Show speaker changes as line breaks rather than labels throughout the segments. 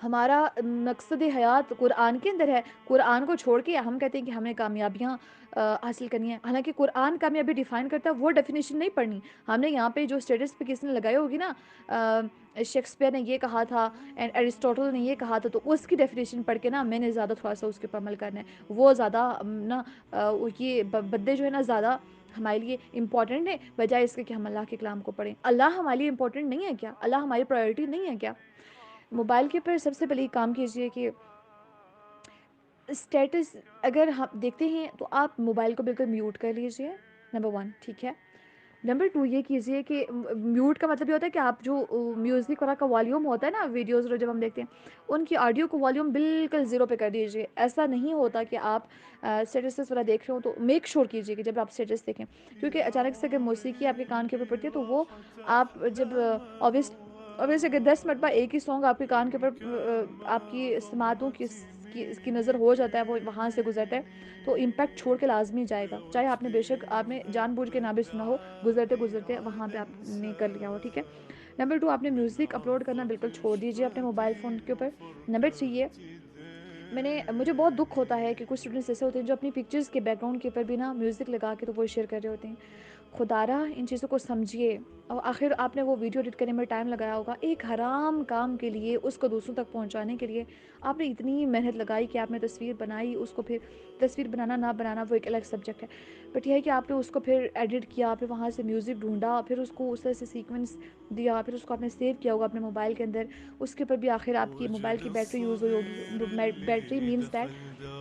हमारा मकसद हयात कुरान के अंदर है। कुरान को छोड़ के हम कहते हैं कि हमें कामयाबियाँ हासिल करनी है। हालाँकि कुरान कामयाबी डिफ़ाइन करता है, वो डेफ़िनेशन नहीं पढ़नी। हमने यहाँ पे जो स्टेटस पे किसी ने लगाई होगी ना, शेक्सपियर ने ये कहा था एंड एरिस्टोटल ने ये कहा था, तो उसकी डेफ़िनेशन पढ़ के ना मैंने ज़्यादा थोड़ा-सा उसके ऊपर अमल करना है। वो ज़्यादा ना वो ये ब बंदे जो है ना ज़्यादा हमारे लिए इम्पोर्टेंट है, बजाए इसके कि हम अल्लाह के कलाम को पढ़ें। अल्लाह हमारे लिए इम्पोर्टेंट नहीं है क्या? अल्लाह हमारी प्रायोरिटी नहीं है क्या? मोबाइल के ऊपर सबसे पहले एक काम कीजिए कि स्टेटस अगर हम देखते हैं तो आप मोबाइल को बिल्कुल म्यूट कर लीजिए, नंबर 1, ठीक है। नंबर 2 ये कीजिए कि म्यूट का मतलब ये होता है कि आप जो म्यूज़िक वगैरह का वॉल्यूम होता है ना, वीडियोज़ वगैरह जब हम देखते हैं, उनकी ऑडियो को वॉल्यूम बिल्कुल ज़ीरो पे कर दीजिए। ऐसा नहीं होता कि आप स्टेटसेस वगैरह देख रहे हो तो मेक श्योर कीजिए कि जब आप स्टेटस देखें, क्योंकि अचानक से अगर मौसीकी आपके कान के ऊपर पड़ती है तो वो आप जब ऑब्वियसली अगर 10 मिनट बाद एक ही सॉन्ग आपके कान के ऊपर आपकी समातों की इसकी नज़र हो जाता है, वो वहाँ से गुजरता है, तो इम्पैक्ट छोड़ के लाजमी जाएगा, चाहे आपने बेशक आपने जानबूझ के ना भी सुना हो, गुजरते गुजरते वहाँ पे आपने कर लिया हो, ठीक है। नंबर 2, आपने म्यूज़िक अपलोड करना बिल्कुल छोड़ दीजिए अपने मोबाइल फ़ोन के ऊपर। नंबर 3 ये, मुझे बहुत दुख होता है कि कुछ स्टूडेंट्स ऐसे होते हैं जो अपनी पिक्चर्स के बैकग्राउंड के ऊपर भी ना म्यूज़िक लगा के तो वो शेयर कर रहे होते हैं। खुदारा इन चीज़ों को समझिए। और आखिर आपने वो वीडियो एडिट करने में टाइम लगाया होगा, एक हराम काम के लिए, उसको दूसरों तक पहुंचाने के लिए आपने इतनी मेहनत लगाई कि आपने तस्वीर बनाई, उसको फिर तस्वीर बनाना ना बनाना वो एक अलग सब्जेक्ट है, बट यह है कि आपने उसको फिर एडिट किया, फिर वहाँ से म्यूज़िक ढूंढा, फिर उसको उस तरह से सीक्वेंस दिया, फिर उसको आपने सेव किया होगा अपने मोबाइल के अंदर, उसके ऊपर भी आखिर आपकी मोबाइल की बैटरी यूज़ हुई होगी। बैटरी मीन्स दैट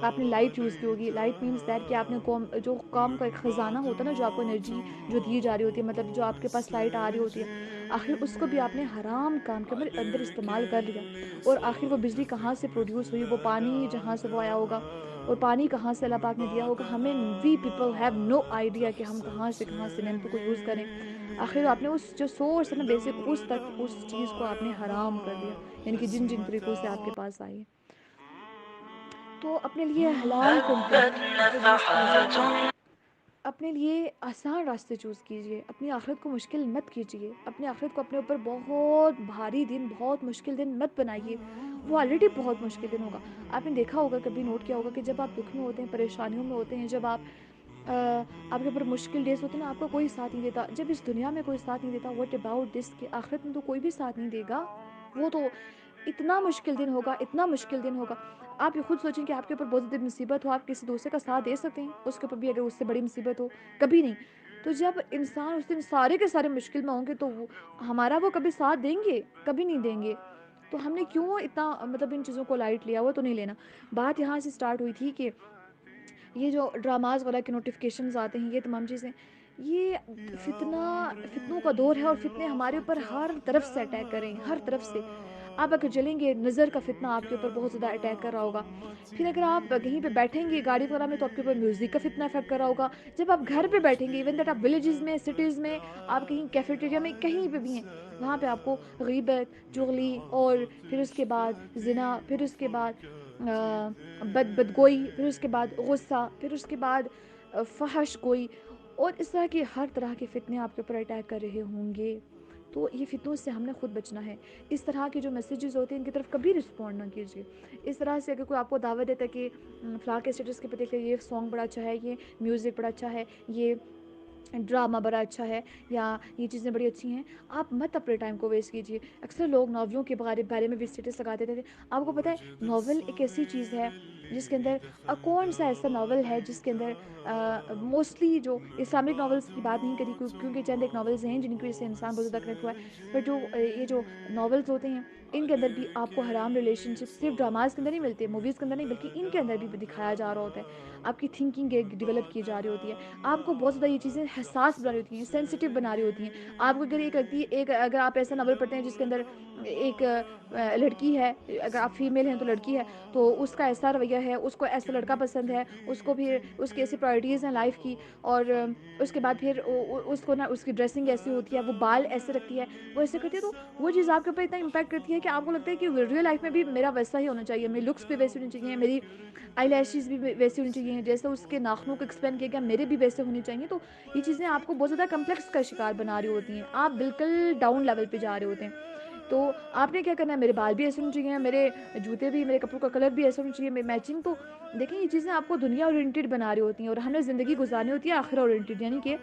आपने लाइट यूज़ की होगी, लाइट मीन्स दैट कि आपने कॉम जो काम का एक ख़जाना होता है ना, जो आपको एनर्जी जो दी जा रही होती है, मतलब जो आपके पास लाइट आ रही होती है, आखिर उसको भी आपने हराम काम के अंदर इस्तेमाल कर लिया। और आखिर वो बिजली कहाँ से प्रोड्यूस हुई, वो पानी जहाँ से वो आया होगा, और पानी कहाँ से अल्लाह पाक ने दिया होगा, हमें we people have no idea कि हम कहाँ से नेमतों को यूज़ करें। आखिर आपने उस जो सोर्स है ना बेसिक, उस चीज़ को आपने हराम कर दिया, यानी कि जिन जिन तरीक़ों से आपके पास आई है। तो अपने लिए हलाल कंटेंट प्रोड्यूस कीजिए, अपने लिए आसान रास्ते चूज़ कीजिए, अपनी आखिरत को मुश्किल मत कीजिए, अपनी आखिरत को अपने ऊपर बहुत भारी दिन, बहुत मुश्किल दिन मत बनाइए, वो ऑलरेडी बहुत मुश्किल दिन होगा। आपने देखा होगा, कभी नोट किया होगा कि जब आप दुःख में होते हैं, परेशानियों में होते हैं, जब आप आपके ऊपर मुश्किल डेज़ होते हैं ना, आपका कोई साथ नहीं देता। जब इस दुनिया में कोई साथ नहीं देता, व्हाट अबाउट दिस कि आखिरत में तो कोई भी साथ नहीं देगा। वो तो इतना मुश्किल दिन होगा, इतना मुश्किल दिन होगा। आप ये खुद सोचें कि आपके ऊपर बहुत ज़्यादा मुसीबत हो, आप किसी दूसरे का साथ दे सकते हैं, उसके ऊपर भी अगर उससे बड़ी मुसीबत हो? कभी नहीं। तो जब इंसान उस दिन सारे के सारे मुश्किल में होंगे तो वो कभी साथ देंगे? कभी नहीं देंगे। तो हमने क्यों इतना मतलब इन चीज़ों को लाइट लिया? वो तो नहीं लेना। बात यहाँ से स्टार्ट हुई थी कि ये जो ड्रामाज़ वगैरह के नोटिफिकेशंस आते हैं, ये तमाम चीज़ें, ये फितनों का दौर है, और फितने हमारे ऊपर हर तरफ से अटैक करें, हर तरफ से। आप अगर चलेंगे, नज़र का फितना आपके ऊपर बहुत ज़्यादा अटैक कर रहा होगा। फिर अगर आप कहीं पे बैठेंगे गाड़ी वगैरह में, तो आपके ऊपर म्यूज़िक का फितना इफेक्ट कर रहा होगा। जब आप घर पे बैठेंगे, इवन दैट आप विलेजेस में, सिटीज़ में, आप कहीं कैफेटेरिया में, कहीं पे भी हैं, वहाँ पे आपको गीबत, चुगली, और फिर उसके बाद जिना, फिर उसके बाद बदगोई, फिर उसके बाद गुस्सा, फिर उसके बाद फहश गोई, और इस तरह के हर तरह के फितने आपके ऊपर अटैक कर रहे होंगे। तो ये फितनों से हमने खुद बचना है। इस तरह के जो मैसेजेस होते हैं, इनकी तरफ कभी रिस्पॉन्ड ना कीजिए। इस तरह से अगर कोई आपको दावत देता है कि फ़लाँ के स्टेटस के पे देख लिया, ये सॉन्ग बड़ा अच्छा है, ये म्यूज़िक बड़ा अच्छा है, ये ड्रामा बड़ा अच्छा है, या ये चीज़ें बड़ी अच्छी हैं, आप मत अपने टाइम को वेस्ट कीजिए। अक्सर लोग नॉवलों के बारे में भी स्टेटस लगा देते थे। आपको पता है, नॉवल एक ऐसी चीज़ है जिसके अंदर कौन सा ऐसा नॉवल है जिसके अंदर मोस्टली जो इस्लामिक नॉवेल्स की बात नहीं करी, क्योंकि चंद एक नॉवेल्स हैं जिनकी वजह से इंसान बहुत ज़्यादा कनेक्ट हुआ है, बट जो ये जो नॉवेल्स होते हैं, इनके अंदर भी आपको हराम रिलेशनशिप सिर्फ ड्रामाज के अंदर नहीं मिलते, मूवीज़ के अंदर नहीं, बल्कि इनके अंदर भी दिखाया जा रहा होता है। आपकी थिंकिंग एक डेवलप की जा रही होती है, आपको बहुत ज़्यादा ये चीज़ें हसास बना रही होती हैं, सेंसिटिव बना रही होती हैं। आपको अगर एक लगती है, एक अगर आप ऐसा नावल पढ़ते हैं जिसके अंदर एक लड़की है, अगर आप फीमेल हैं तो लड़की है, तो उसका ऐसा रवैया है, उसको ऐसा लड़का पसंद है, उसको फिर उसकी ऐसी प्रायोरिटीज़ हैं लाइफ की, और उसके बाद फिर उसको ना उसकी ड्रेसिंग ऐसी होती है, वो बाल ऐसे रखती है, वो ऐसे करती है, तो वो चीज़ आपके ऊपर इतना इम्पैक्ट करती है कि आपको लगता है कि रियल लाइफ में भी मेरा वैसा ही होना चाहिए, मेरी लुक्स भी वैसी होनी चाहिए, मेरी आईलैशेज़ भी वैसी होनी चाहिए, जैसे उसके नाखूनों को एक्सपेंड किया गया मेरे भी वैसे होने चाहिए। तो ये चीज़ें आपको बहुत ज़्यादा कॉम्प्लेक्स का शिकार बना रही होती हैं, आप बिल्कुल डाउन लेवल पे जा रहे होते हैं। तो आपने क्या करना है, मेरे बाल भी ऐसे होने चाहिए, मेरे जूते भी, मेरे कपड़ों का कलर भी ऐसा होना चाहिए, मैचिंग। तो देखें, ये चीज़ें आपको दुनिया ओरिएंटेड बना रही होती हैं, और हमें ज़िंदगी गुजारनी होती है आखिर ओरिएंटेड, यानी कि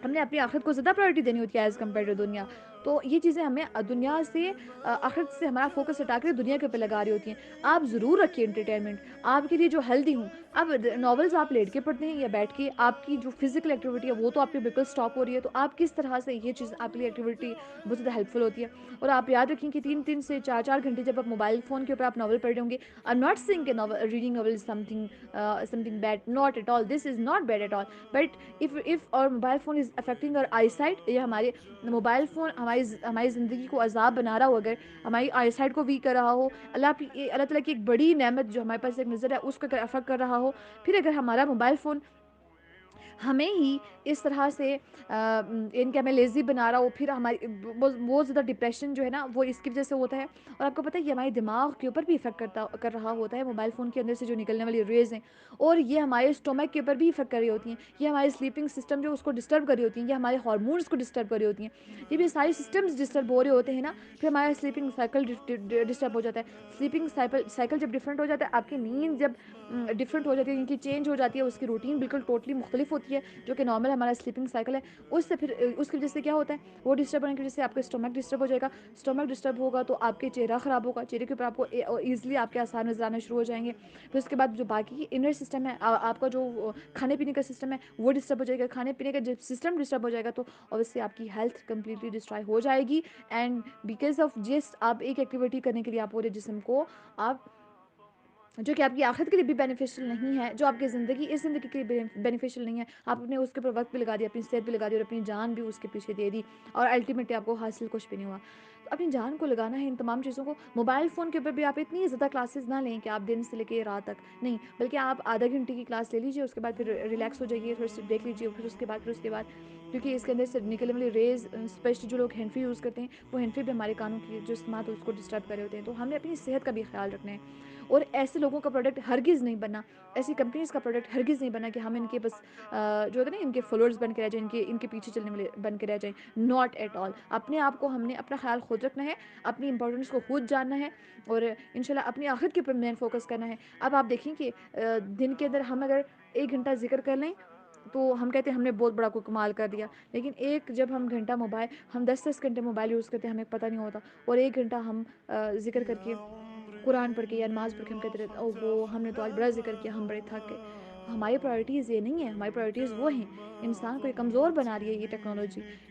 हमने अपनी आखिरत को ज़्यादा प्रायोरिटी देनी होती है एज़ कम्पेयर टू दुनिया। तो ये चीज़ें हमें दुनिया से आखिरत से हमारा फ़ोकस हटा के दुनिया के ऊपर लगा रही होती हैं। आप ज़रूर रखिए एंटरटेनमेंट, आपके लिए जो हेल्दी हों। अब नॉवेल्स आप लेट के पढ़ते हैं या बैठ के, आपकी जो फ़िज़िकल एक्टिविटी है वो तो आपकी बिल्कुल स्टॉप हो रही है। तो आप किस तरह से ये चीज़ आपके लिए एक्टिविटी बहुत ज़्यादा हेल्पफुल होती है। और आप याद रखें कि 3-3 से 4-4 घंटे जब आप मोबाइल फ़ोन के ऊपर आप नॉवल पढ़ रहे होंगे, आई एम नॉट सेइंग कि reading novel is something bad, not at all, this is not bad at all. But if और mobile phone is affecting our eyesight, या हमारे मोबाइल फ़ोन हमारी ज़िंदगी को अज़ाब बना रहा हो, अगर हमारी आईसाइट को वीक कर रहा हो, अल्लाह ताला की एक बड़ी नेमत जो हमारे पास एक नज़र है उसको अगर अफ़ेक्ट कर रहा हो, फिर अगर हमारा मोबाइल फ़ोन हमें ही इस तरह से इनके हमें लेज़ी बना रहा हो, फिर हमारी बहुत ज़्यादा डिप्रेशन जो है ना वो इसकी वज़ह से होता है। और आपको पता है ये हमारे दिमाग के ऊपर भी इफ़ेक्ट कर रहा होता है, मोबाइल फ़ोन के अंदर से जो निकलने वाली रेज़ हैं, और ये हमारे स्टोमक के ऊपर भी इफ़ेक्ट कर रही होती हैं। ये हमारे स्लीपिंग सिस्टम जो उसको डिस्टर्ब कर रही होती हैं, ये हमारे हार्मोन्स को डिस्टर्ब कर रही होती हैं। जब ये सारे सिस्टम्स डिस्टर्ब हो रहे होते हैं ना, फिर हमारा स्लीपिंग साइकिल डिस्टर्ब हो जाता है। स्लीपिंग साइकिल जब डिफरेंट हो जाता है, आपकी नींद जब डिफरेंट हो जाती है, इनकी चेंज हो जाती है, उसकी रूटीन बिल्कुल टोटली मुख्तलिफ होती है, जो कि नॉर्मल हमारा स्लीपिंग साइकिल है। उससे फिर उसकी वजह से क्या होता है, वो डिस्टर्ब होने की वजह से आपका स्टोमक डिस्टर्ब हो जाएगा। स्टोमक डिस्टर्ब होगा तो आपके चेहरा ख़राब होगा, चेहरे के ऊपर आपको ईजिली आपके आसार नजर आने शुरू हो जाएंगे। फिर उसके बाद जो बाकी इनर सिस्टम है, आपका जो खाने पीने का सिस्टम है वो डिस्टर्ब हो जाएगा। खाने पीने का जब सिस्टम डिस्टर्ब हो जाएगा तो ऑब्वियसली आपकी हेल्थ कंप्लीटली डिस्ट्रॉय हो जाएगी। एंड बिकॉज ऑफ जिस आप एक एक्टिविटी करने के लिए आप पूरे जिस्म को आप, जो कि आपकी आखिरत के लिए भी बेनिफिशियल नहीं है, जो आपकी ज़िंदगी इस ज़िंदगी के लिए बेनिफिशियल नहीं है, आपने उसके ऊपर वक्त भी लगा दिया, अपनी सेहत भी लगा दी और अपनी जान भी उसके पीछे दे दी, और अल्टीमेटली आपको हासिल कुछ भी नहीं हुआ। तो अपनी जान को लगाना है इन तमाम चीज़ों को। मोबाइल फ़ोन के ऊपर भी आप इतनी ज़्यादा क्लासेस ना लें कि आप दिन से लेके रात तक नहीं, बल्कि आप आधा घंटे की क्लास ले लीजिए, उसके बाद फिर रिलैक्स हो जाइए, थोड़ी सी देख लीजिए, फिर उसके बाद क्योंकि इसके अंदर से निकलने वाली रेज़, स्पेशली जो लोग हैंड-फ्री यूज़ करते हैं, वो हैंड-फ्री भी हमारे कानों की जो इस्तेमाल है उसको डिस्टर्ब कर रहे होते हैं। तो हमें अपनी सेहत का भी ख्याल रखना है, और ऐसे लोगों का प्रोडक्ट हरगिज़ नहीं बनना, ऐसी कंपनीज़ का प्रोडक्ट हरगिज़ नहीं बनना कि हम इनके बस जो होता है ना, इनके फॉलोअर्स बन के रह जाएँ, इनके इनके पीछे चलने वाले बन के रह जाएँ। Not at all. अपने आप को हमने अपना ख्याल खुद रखना है, अपनी इंपॉर्टेंस को खुद जानना है, और इंशाल्लाह अपनी आखिरत के ऊपर मेन फोकस करना है। अब आप देखें कि दिन के अंदर हम अगर 1 घंटा ज़िक्र कर लें, तो हम कहते हैं हमने बहुत बड़ा कोई कमाल कर दिया। लेकिन एक जब हम घंटा मोबाइल, हम 10-10 घंटे मोबाइल यूज़ करते हैं, हमें पता नहीं होता, और 1 घंटा हम ज़िक्र करके, कुरान पढ़ के या नमाज़ पढ़ के हम कहते रहते हैं, ओहो! हमने तो आज बड़ा ज़िक्र किया, हम बड़े थक गए। हमारी प्रायोरिटीज़ ये नहीं है, हमारी प्रायोरिटीज़ वो हैं। इंसान को ये कमज़ोर बना रही है ये टेक्नोलॉजी।